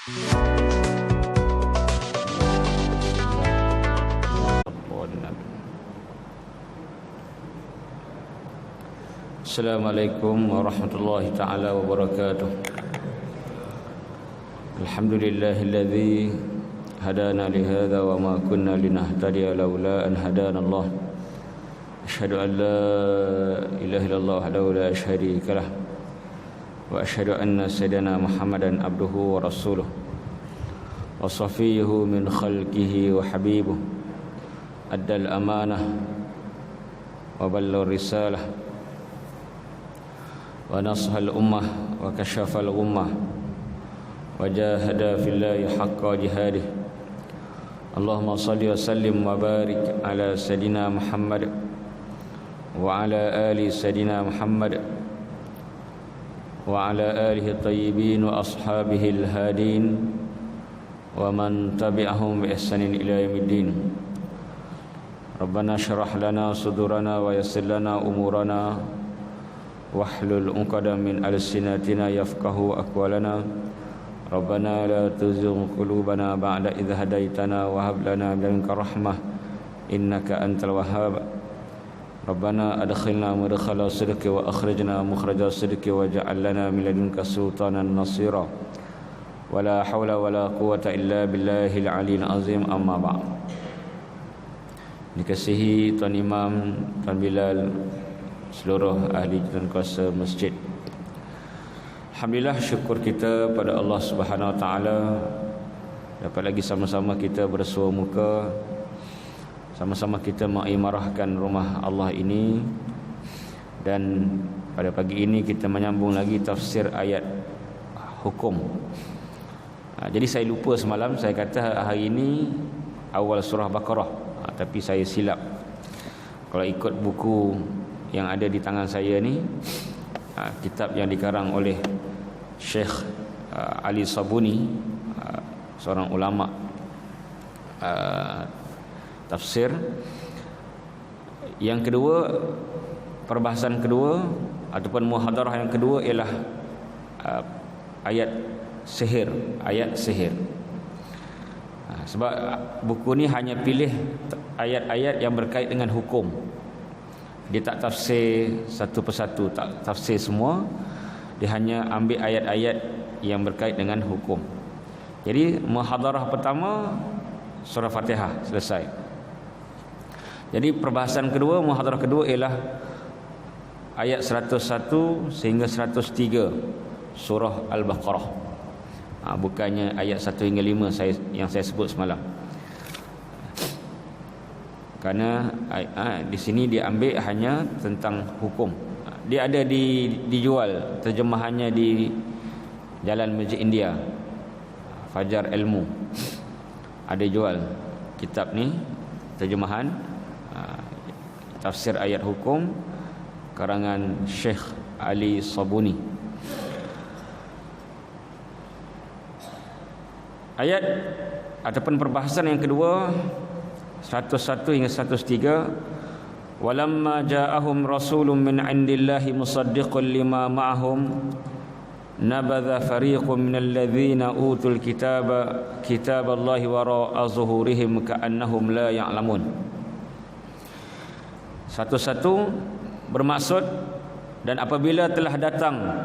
Assalamualaikum warahmatullahi ta'ala wabarakatuh. Alhamdulillahilladzi hadana lihadza wa ma kunna linahtadiya laula an hadana Allah. Asyhadu an la ilaha illallah wahdahu la syarika lah wa asyhadu anna sayyidana Muhammadan abduhu wa rasuluh wa safiyyuhu min khalqihi wa habibuh addal amanah wa ballagha risalah wa nashal ummah wa kashafal ghummah wa jahada fillahi haqqa jihadih. Allahumma salli wa sallim wa barik ala sayidina Muhammad wa ala ali sayidina Muhammad wa ala alihi tayyibin wa ashabihi al-hadin wa man tabi'ahum bi ihsanin ila yaumiddin. Rabbana syrah lana sudurana wa yassir lana umurana wahlul 'uqdatam min alsinatina yafqahu aqwalana. Rabbana la tuzigh qulubana ba'da idh hadaitana wa hab lana min ladunka rahmah innaka antal wahhab. Rabbana adkhilna mudkhala sidqi wa akhrijna mukhraja sidqi waj'al lana min ladunka sultanan nasira. Wala haula wala quwwata illa billahil aliyil azim. Amma ba'd. Dikasihi Tuan Imam, Tuan Bilal, seluruh ahli dan kuasa masjid. Alhamdulillah, syukur kita pada Allah Subhanahu Wa Taala dapat lagi sama-sama kita bersua muka, sama-sama kita mengimarahkan rumah Allah ini. Dan pada pagi ini kita menyambung lagi tafsir ayat hukum. Jadi saya lupa semalam, saya kata hari ini awal surah Baqarah, tapi saya silap. Kalau ikut buku yang ada di tangan saya ni, kitab yang dikarang oleh Syekh Ali Sabuni, seorang ulama tafsir. Yang kedua, perbahasan kedua ataupun muhadarah yang kedua ialah ayat sihir, sebab buku ni hanya pilih ayat-ayat yang berkait dengan hukum. Dia tak tafsir satu persatu, tak tafsir semua. Dia hanya ambil ayat-ayat yang berkait dengan hukum. Jadi muhadarah pertama surah Fatihah selesai. Jadi perbahasan kedua, muhadarah kedua ialah ayat 101 sehingga 103 surah Al-Baqarah. Bukannya ayat 1 hingga 5 yang saya sebut semalam. Kerana di sini dia ambil hanya tentang hukum. Dia ada dijual terjemahannya di Jalan Masjid India, Fajar Ilmu. Ada jual kitab ni, terjemahan tafsir ayat hukum karangan Syekh Ali Sabuni. Ayat ataupun perbahasan yang kedua 101 hingga 103. Walamma ja'ahum rasulun min 'indillahi musaddiqun lima ma'ahum nabadha fariqun minal ladzina utul kitaballahi wara'a zuhurihim ka'annahum la ya'lamun. 101 bermaksud, dan apabila telah datang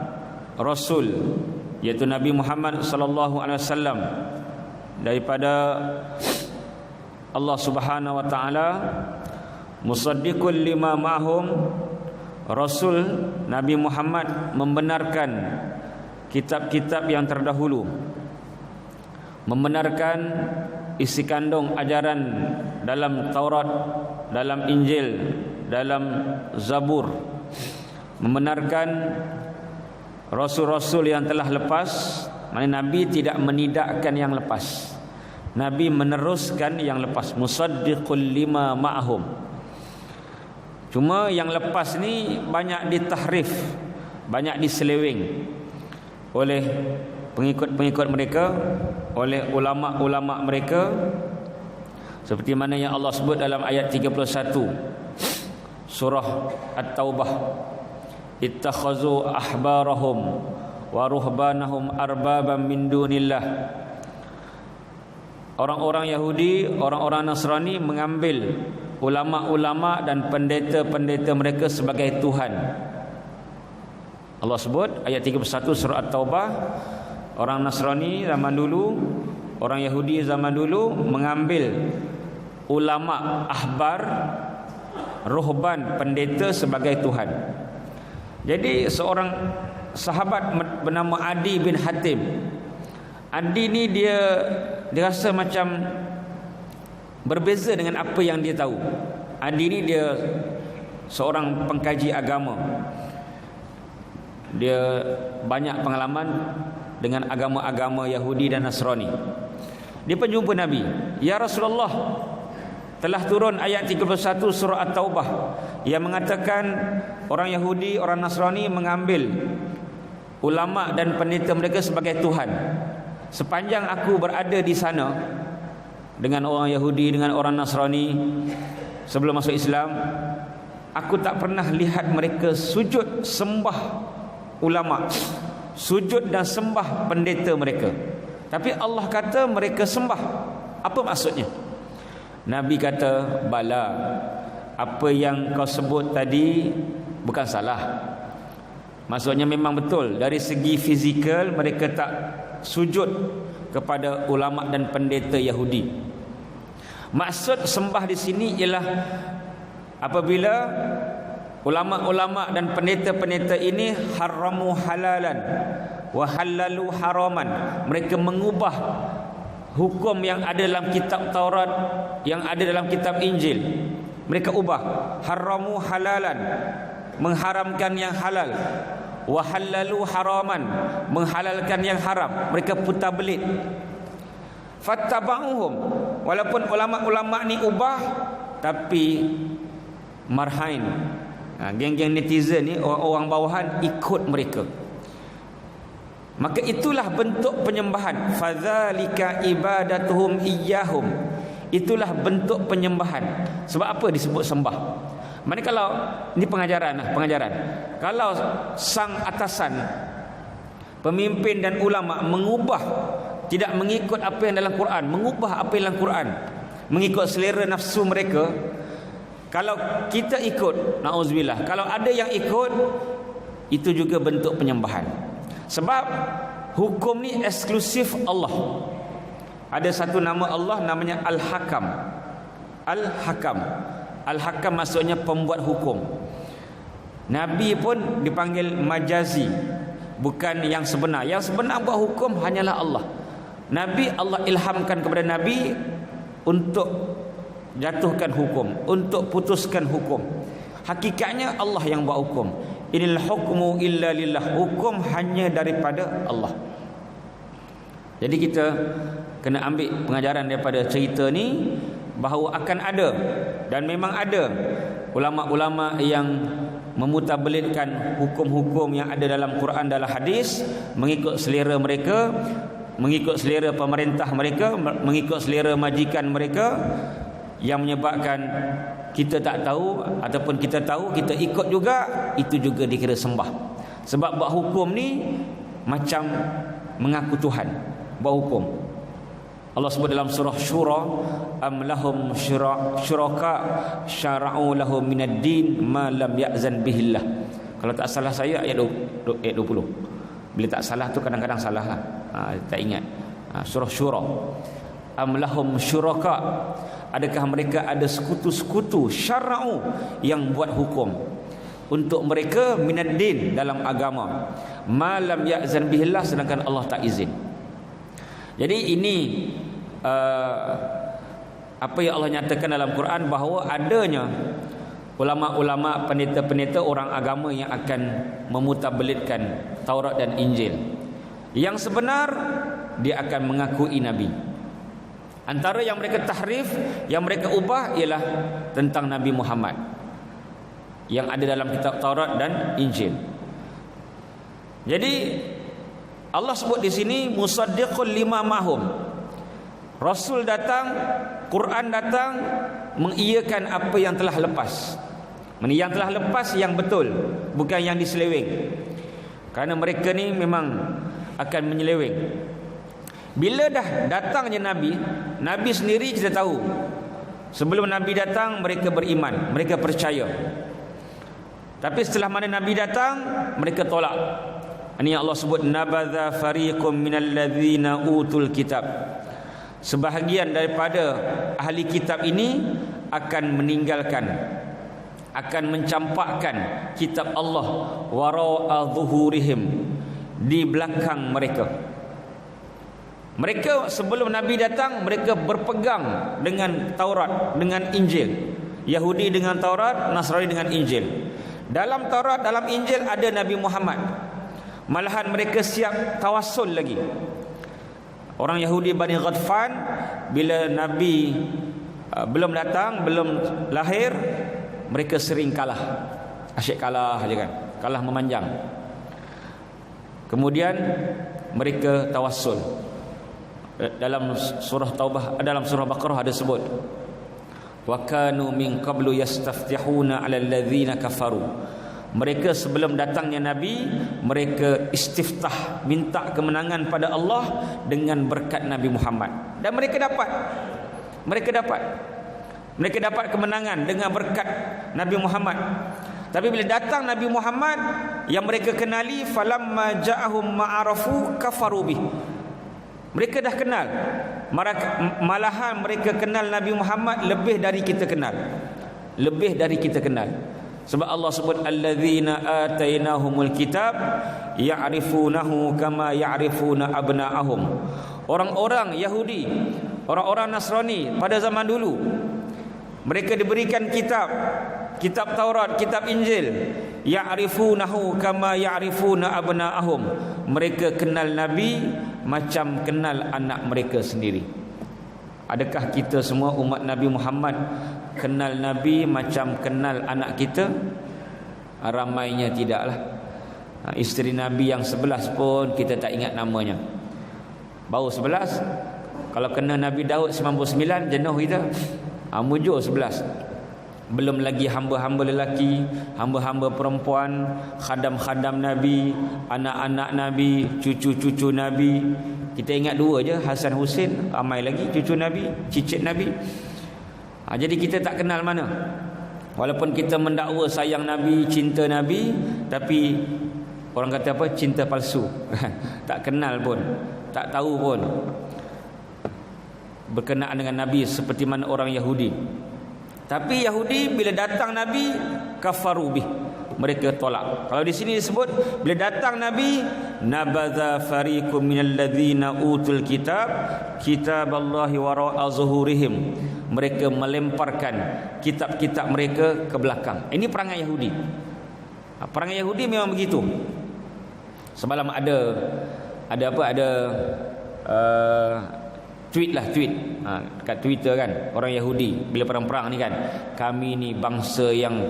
rasul iaitu Nabi Muhammad sallallahu alaihi wasallam daripada Allah Subhanahu wa taala, musaddiqul lima ma'hum, rasul Nabi Muhammad membenarkan kitab-kitab yang terdahulu, membenarkan isi kandung ajaran dalam Taurat, dalam Injil, dalam Zabur, membenarkan rasul-rasul yang telah lepas. Maksudnya Nabi tidak menidakkan yang lepas, Nabi meneruskan yang lepas. Musaddiqul lima ma'hum. Cuma yang lepas ni banyak ditahrif, banyak diseleweng oleh pengikut-pengikut mereka, oleh ulama-ulama mereka, seperti mana yang Allah sebut dalam ayat 31 surah At-Taubah, ittakhazu ahbarahum wa ruhbanahum arbaban min dunillah orang-orang Yahudi, orang-orang Nasrani mengambil ulama-ulama dan pendeta-pendeta mereka sebagai Tuhan. Allah sebut ayat 31 surah At-Taubah, orang Nasrani zaman dulu, orang Yahudi zaman dulu mengambil ulama, ahbar, ruhban, pendeta sebagai Tuhan. Jadi seorang sahabat bernama Adi bin Hatim. Adi ni dia rasa macam berbeza dengan apa yang dia tahu. Adi ni dia seorang pengkaji agama. Dia banyak pengalaman dengan agama-agama Yahudi dan Nasrani. Dia pun jumpa Nabi. Ya Rasulullah, telah turun ayat 31 surah At-Taubah yang mengatakan orang Yahudi, orang Nasrani mengambil ulama dan pendeta mereka sebagai Tuhan. Sepanjang aku berada di sana dengan orang Yahudi, dengan orang Nasrani sebelum masuk Islam, aku tak pernah lihat mereka sujud sembah ulama, sujud dan sembah pendeta mereka. Tapi Allah kata mereka sembah. Apa maksudnya? Nabi kata, bala, apa yang kau sebut tadi bukan salah. Maksudnya memang betul, dari segi fizikal mereka tak sujud kepada ulama dan pendeta Yahudi. Maksud sembah di sini ialah apabila ulama-ulama dan pendeta-pendeta ini haramu halalan wa halalu haraman, mereka mengubah hukum yang ada dalam kitab Taurat, yang ada dalam kitab Injil. Mereka ubah. Haramu halalan, mengharamkan yang halal, wa halalu haraman, menghalalkan yang haram. Mereka putar belit. Fattaba'uhum, walaupun ulama-ulama ni ubah, tapi marhain, geng-geng netizen ni, orang bawahan ikut mereka. Maka itulah bentuk penyembahan. Fadzalika ibadatuhum iyyahum, itulah bentuk penyembahan. Sebab apa disebut sembah? Mana kalau ini pengajaran, kalau sang atasan, pemimpin dan ulama mengubah, tidak mengikut apa yang dalam Quran, mengubah apa yang dalam Quran, mengikut selera nafsu mereka, kalau kita ikut, na'udzubillah, kalau ada yang ikut, itu juga bentuk penyembahan. Sebab hukum ni eksklusif Allah. Ada satu nama Allah, namanya Al-Hakam. Al-Hakam, Al-Hakam maksudnya pembuat hukum. Nabi pun dipanggil majazi, bukan yang sebenar. Yang sebenar buat hukum hanyalah Allah. Nabi, Allah ilhamkan kepada Nabi untuk jatuhkan hukum, untuk putuskan hukum. Hakikatnya Allah yang buat hukum. Inil hukmu illa lillah, hukum hanya daripada Allah. Jadi kita kena ambil pengajaran daripada cerita ni, bahawa akan ada, dan memang ada, ulama-ulama yang memutarbelitkan hukum-hukum yang ada dalam Quran, dalam hadis, mengikut selera mereka, mengikut selera pemerintah mereka, mengikut selera majikan mereka, yang menyebabkan kita tak tahu, ataupun kita tahu kita ikut juga, itu juga dikira sembah. Sebab buat hukum ni macam mengaku Tuhan, buat hukum. Allah sebut dalam surah Syura, am lahum syuraka syara'u lahum minad din ma lam ya'zan bihillah. Kalau tak salah saya ayat 20. Bila tak salah tu kadang-kadang salah lah. Tak ingat. Surah Syura. Am lahum syuraka, adakah mereka ada sekutu-sekutu, syara'u, yang buat hukum untuk mereka, minad din, dalam agama, ma lam ya'zan bihillah, sedangkan Allah tak izin. Jadi ini apa yang Allah nyatakan dalam Quran, bahawa adanya ulama-ulama, pendeta-pendeta, orang agama yang akan memutarbelitkan Taurat dan Injil. Yang sebenar, dia akan mengakui Nabi. Antara yang mereka tahrif, yang mereka ubah, ialah tentang Nabi Muhammad yang ada dalam kitab Taurat dan Injil. Jadi Allah sebut di sini musaddiqul lima mahum. Rasul datang, Quran datang, mengiyakan apa yang telah lepas. Yang telah lepas yang betul, bukan yang diseleweng. Kerana mereka ni memang akan menyeleweng. Bila dah datangnya Nabi, Nabi sendiri kita tahu, sebelum Nabi datang mereka beriman, mereka percaya. Tapi setelah mana Nabi datang, mereka tolak. Ini yang Allah sebut, nabadha fariqum minal ladzina utul kitab. Sebahagian daripada ahli kitab ini akan meninggalkan, akan mencampakkan kitab Allah wara'a zuhurihim, di belakang mereka. Mereka sebelum Nabi datang, mereka berpegang dengan Taurat, dengan Injil. Yahudi dengan Taurat, Nasrani dengan Injil. Dalam Taurat, dalam Injil ada Nabi Muhammad. Malahan mereka siap tawassul lagi. Orang Yahudi Bani Ghadfan, bila Nabi belum datang, belum lahir, mereka sering kalah. Asyik kalah aja kan, kalah memanjang. Kemudian mereka tawassul. Dalam surah Taubah, dalam surah Baqarah ada sebut, wa kanu min qablu yastaftihuna 'alal ladzina kafaru. Mereka sebelum datangnya Nabi, mereka istiftah, minta kemenangan pada Allah dengan berkat Nabi Muhammad. Dan mereka dapat. Mereka dapat kemenangan dengan berkat Nabi Muhammad. Tapi bila datang Nabi Muhammad, yang mereka kenali, falamma ja'ahum ma'arafu kafaru bih. Mereka dah kenal. Malahan mereka kenal Nabi Muhammad lebih dari kita kenal. Lebih dari kita kenal. Sebab Allah sebut alladzina atainahumul kitab ya'rifunahu kama ya'rifuna abna'ahum. Orang-orang Yahudi, orang-orang Nasrani pada zaman dulu, mereka diberikan kitab, kitab Taurat, kitab Injil. Ya'rifunahu kama ya'rifuna abna'ahum. Mereka kenal Nabi macam kenal anak mereka sendiri. Adakah kita semua umat Nabi Muhammad kenal Nabi macam kenal anak kita? Ramainya tidaklah. Isteri Nabi yang 11 pun kita tak ingat namanya. Baru 11. Kalau kena Nabi Daud 99, jenuh kita. Mujur 11. Belum lagi hamba-hamba lelaki, hamba-hamba perempuan, khadam-khadam Nabi, anak-anak Nabi, cucu-cucu Nabi. Kita ingat 2 je, Hasan Husin, ramai lagi cucu Nabi, cicit Nabi. Jadi kita tak kenal mana. Walaupun kita mendakwa sayang Nabi, cinta Nabi, tapi orang kata apa? Cinta palsu. Tak kenal pun, tak tahu pun berkenaan dengan Nabi seperti mana orang Yahudi. Tapi Yahudi bila datang Nabi, kafaru bih, mereka tolak. Kalau di sini disebut bila datang Nabi, nabadha fariqum minal ladzina utul kitab kitaballahi wara'a zuhurihim. Mereka melemparkan kitab-kitab mereka ke belakang. Ini perangai Yahudi. Perangai Yahudi memang begitu. Semalam ada tweet kat Twitter kan, orang Yahudi bila perang-perang ni kan, kami ni bangsa yang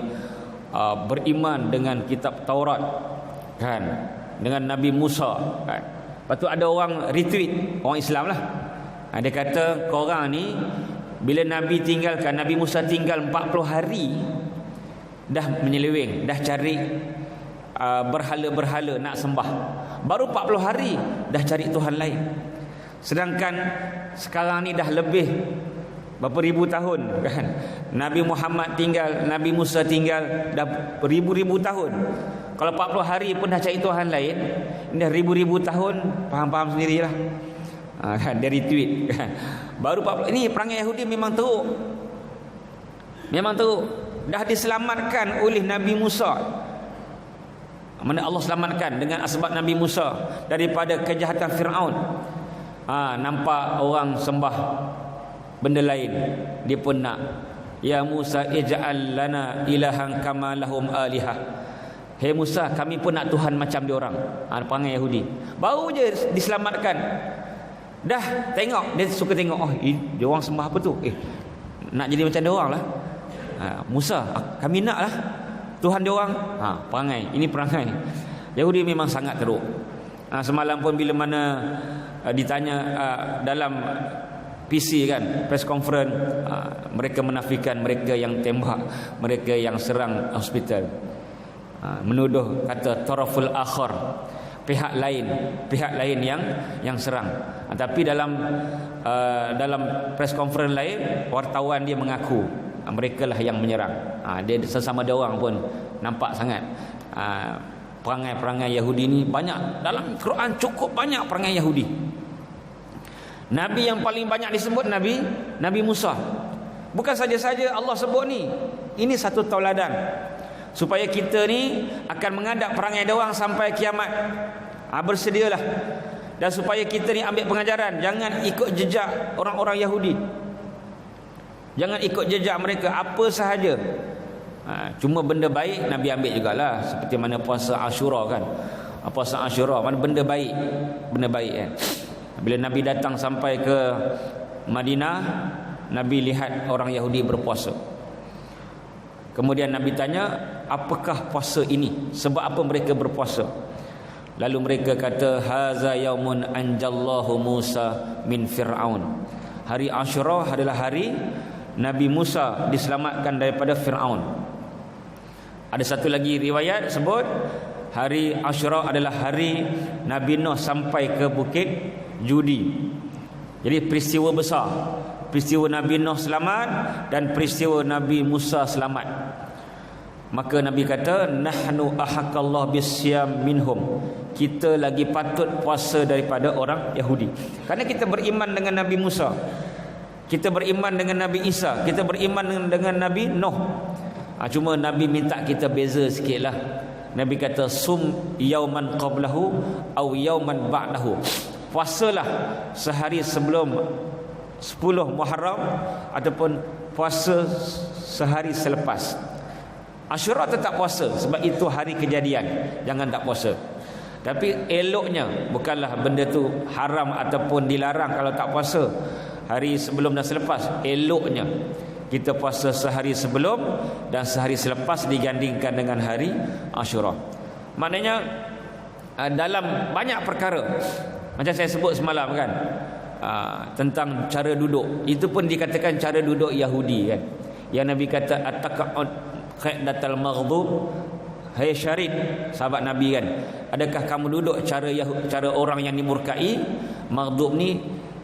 beriman dengan kitab Taurat kan, dengan Nabi Musa kan. Lepas tu ada orang retweet, orang Islam lah, dia kata korang ni bila Nabi tinggalkan, Nabi Musa tinggal 40 hari dah menyeleweng, dah cari berhala-berhala nak sembah, baru 40 hari dah cari Tuhan lain. Sedangkan sekarang ni dah lebih berapa ribu tahun kan, Nabi Muhammad tinggal, Nabi Musa tinggal dah ribu-ribu tahun. Kalau 40 hari pun dah cari Tuhan lain, dah ribu-ribu tahun, faham-faham sendirilah. Kan, dari tweet kan. Baru 40. Ini perangai Yahudi memang teruk. Memang teruk. Dah diselamatkan oleh Nabi Musa. Mana Allah selamatkan dengan asbab Nabi Musa daripada kejahatan Firaun. Nampak orang sembah benda lain, dia pun nak, ya Musa ij'al lana ilahan kama lahum alihah. Hei Musa, kami pun nak Tuhan macam dia orang. Perangai Yahudi. Baru je diselamatkan, dah tengok, dia suka tengok, dia orang sembah apa tu, nak jadi macam dia orang lah. Musa, kami nak lah Tuhan dia orang. Perangai, ini perangai Yahudi memang sangat teruk. Semalam pun bila mana ditanya dalam PC kan, press conference, mereka menafikan mereka yang tembak, mereka yang serang hospital, menuduh kata taraful akhar, pihak lain yang serang. Tapi dalam press conference lain, wartawan dia mengaku mereka lah yang menyerang. Dia sesama dia orang pun nampak sangat perangai-perangai Yahudi ni banyak. Dalam Quran cukup banyak perangai Yahudi. Nabi yang paling banyak disebut Nabi Musa. Bukan saja-saja Allah sebut ni. Ini satu tauladan supaya kita ni akan mengadap perangai dia orang sampai kiamat. Bersedialah. Dan supaya kita ni ambil pengajaran, jangan ikut jejak orang-orang Yahudi. Jangan ikut jejak mereka apa sahaja. Cuma benda baik Nabi ambil jugalah, seperti mana puasa Ashura kan. Puasa Ashura mana benda baik kan. Bila Nabi datang sampai ke Madinah, Nabi lihat orang Yahudi berpuasa. Kemudian Nabi tanya, apakah puasa ini? Sebab apa mereka berpuasa? Lalu mereka kata, haza yaumun anjallahu Musa min Fir'aun. Hari Ashura adalah hari Nabi Musa diselamatkan daripada Fir'aun. Ada satu lagi riwayat sebut hari Ashura adalah hari Nabi Nuh sampai ke bukit Judi. Jadi peristiwa besar, peristiwa Nabi Nuh selamat dan peristiwa Nabi Musa selamat. Maka Nabi kata, nahnu ahaqqallahu bisyam minhum. Kita lagi patut puasa daripada orang Yahudi. Kerana kita beriman dengan Nabi Musa, kita beriman dengan Nabi Isa, kita beriman dengan Nabi Nuh. Cuma Nabi minta kita beza sikit lah. Nabi kata, sum yauman qablahu aw yauman ba'dahu. Puasalah sehari sebelum 10 Muharram ataupun puasa sehari selepas. Ashura tetap puasa sebab itu hari kejadian, jangan tak puasa. Tapi eloknya, bukanlah benda tu haram ataupun dilarang kalau tak puasa hari sebelum dan selepas. Eloknya kita puasa sehari sebelum dan sehari selepas digandingkan dengan hari Ashura. Maknanya dalam banyak perkara, macam saya sebut semalam kan, tentang cara duduk, itu pun dikatakan cara duduk Yahudi kan. Yang Nabi kata at-taqa'ud qaidatal maghdub. Hai Syarid, sahabat Nabi kan, adakah kamu duduk cara orang yang dimurkai? Maghdub ni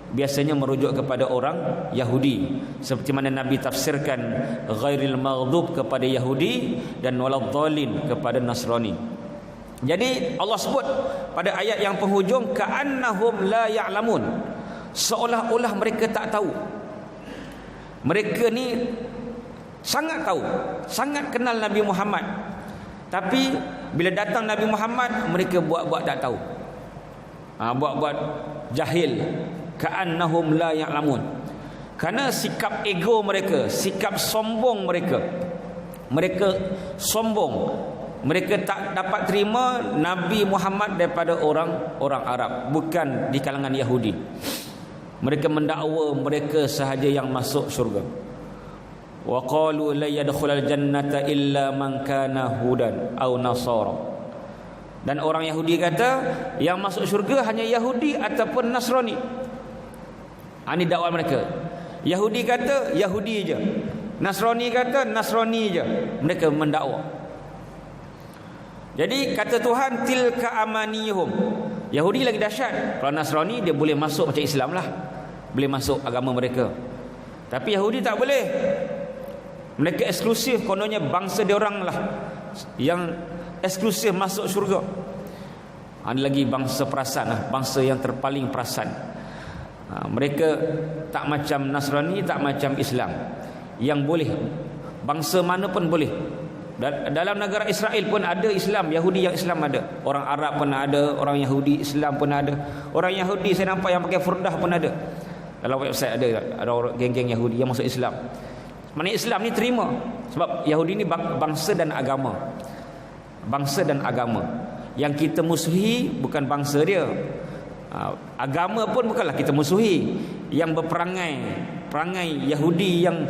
biasanya merujuk kepada orang Yahudi, seperti mana Nabi tafsirkan ghairil maghdub kepada Yahudi dan waladhdallin kepada Nasrani. Jadi Allah sebut pada ayat yang penghujung, ka'annahum la ya'lamun, seolah-olah mereka tak tahu. Mereka ni sangat tahu, sangat kenal Nabi Muhammad, tapi bila datang Nabi Muhammad mereka buat-buat tak tahu, buat-buat jahil. Ka'annahum la ya'lamun. Kerana sikap ego mereka, sikap sombong mereka. Mereka sombong. Mereka tak dapat terima Nabi Muhammad daripada orang Arab, bukan di kalangan Yahudi. Mereka mendakwa mereka sahaja yang masuk syurga. Wa qalu la yadkhulul jannata illa man kana hudan aw nasara. Dan orang Yahudi kata yang masuk syurga hanya Yahudi ataupun Nasrani. Ini dakwah mereka. Yahudi kata Yahudi je, Nasrani kata Nasrani je. Mereka mendakwa. Jadi kata Tuhan, tilka amaniyuhum. Yahudi lagi dahsyat. Kalau Nasrani dia boleh masuk macam Islam lah, boleh masuk agama mereka. Tapi Yahudi tak boleh. Mereka eksklusif, kononnya bangsa dia orang lah yang eksklusif masuk syurga. Ada lagi bangsa perasan lah, bangsa yang terpaling perasan. Mereka tak macam Nasrani, tak macam Islam, yang boleh bangsa mana pun boleh. Dalam negara Israel pun ada Islam, Yahudi yang Islam ada. Orang Arab pun ada, orang Yahudi Islam pun ada. Orang Yahudi saya nampak yang pakai furdah pun ada. Dalam website ada orang geng-geng Yahudi yang masuk Islam. Mana Islam ni terima, sebab Yahudi ni bangsa dan agama. Bangsa dan agama. Yang kita musuhi bukan bangsa dia, agama pun bukanlah kita musuhi. Yang perangai Yahudi yang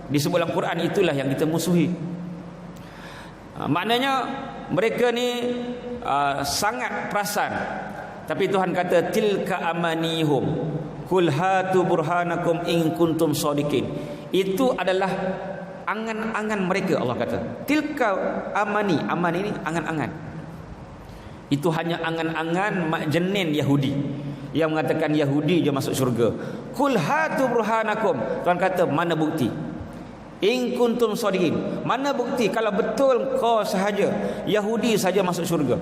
disebut dalam Quran, itulah yang kita musuhi. Maknanya mereka ni sangat perasan. Tapi Tuhan kata tilka amanihum kul hatu burhanakum in kuntum shadiqin. Itu adalah angan-angan mereka. Allah kata tilka amani. Amani ini angan-angan. Itu hanya angan-angan jenin Yahudi yang mengatakan Yahudi je masuk syurga. Qul hatu burhanakum. Tuhan kata, mana bukti? In kuntum shadiqin. Mana bukti kalau betul kau sahaja Yahudi saja masuk syurga?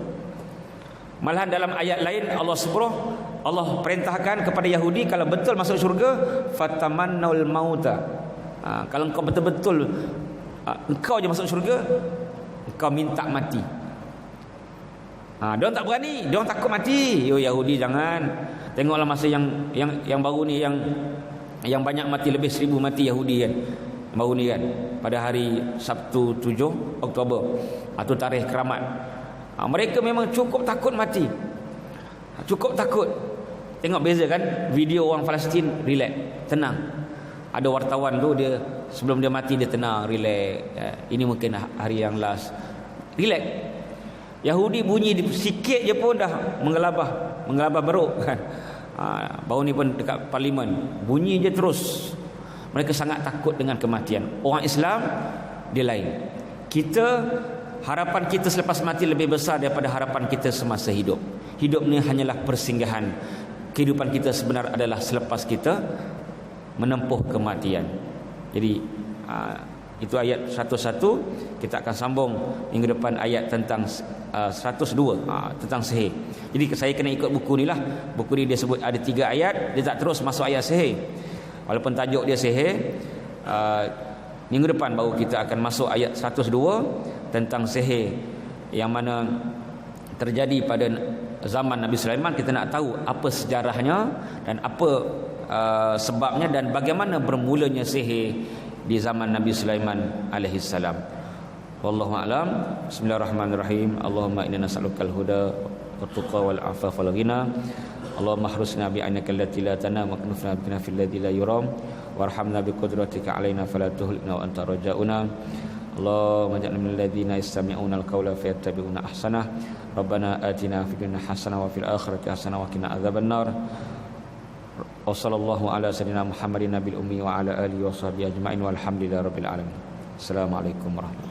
Malahan dalam ayat lain Allah perintahkan kepada Yahudi kalau betul masuk syurga, fatamannul mauta. Kalau engkau betul-betul engkau je masuk syurga, engkau minta mati. Diorang tak berani, diorang takut mati. Yo Yahudi jangan. Tengoklah masa yang baru ni yang banyak mati, lebih 1000 mati Yahudi kan. Baru ni kan, pada hari Sabtu 7 Oktober atau tarikh keramat. Mereka memang cukup takut mati. Cukup takut. Tengok beza kan, video orang Palestin relax, tenang. Ada wartawan tu dia sebelum dia mati dia tenang, relax. Ini mungkin hari yang last. Relax. Yahudi bunyi sikit je pun dah menggelabah beruk kan. Baru ni pun dekat parlimen bunyi je terus. Mereka sangat takut dengan kematian. Orang Islam dia lain. Harapan kita selepas mati lebih besar daripada harapan kita semasa hidup. Hidup ni hanyalah persinggahan. Kehidupan kita sebenar adalah selepas kita menempuh kematian. Jadi itu ayat 101. Kita akan sambung minggu depan ayat tentang 102 tentang sihir. Jadi saya kena ikut buku ni lah. Buku ni dia sebut ada 3 ayat, dia tak terus masuk ayat sihir. Walaupun tajuk dia sihir, minggu depan baru kita akan masuk ayat 102 tentang sihir yang mana terjadi pada zaman Nabi Sulaiman. Kita nak tahu apa sejarahnya dan apa sebabnya dan bagaimana bermulanya sihir di zaman Nabi Sulaiman alaihi salam. Wallahu a'lam. Bismillahirrahmanirrahim. Allahumma inna nas'alukal huda wat tuqa wal afafa wal ghina. Allahumma ahrusna bi ainaka allati la tanam wa knufna bina fil ladzi la yuram warhamna bi qudratika alaina fala tuhlikna wa anta rajauna. Allahumma ij'alna minal ladzina yastami'una al-qawla fayattabi'una ahsanah. Rabbana atina fid dunya hasanah wa fil akhirati hasanah wa qina adzabannar. Wa sallallahu ala sayyidina Muhammadin nabiyil ummi wa ala alihi wa sahbihi ajma'in walhamdulillahi rabbil alamin. Assalamualaikum warahmatullahi wabarakatuh.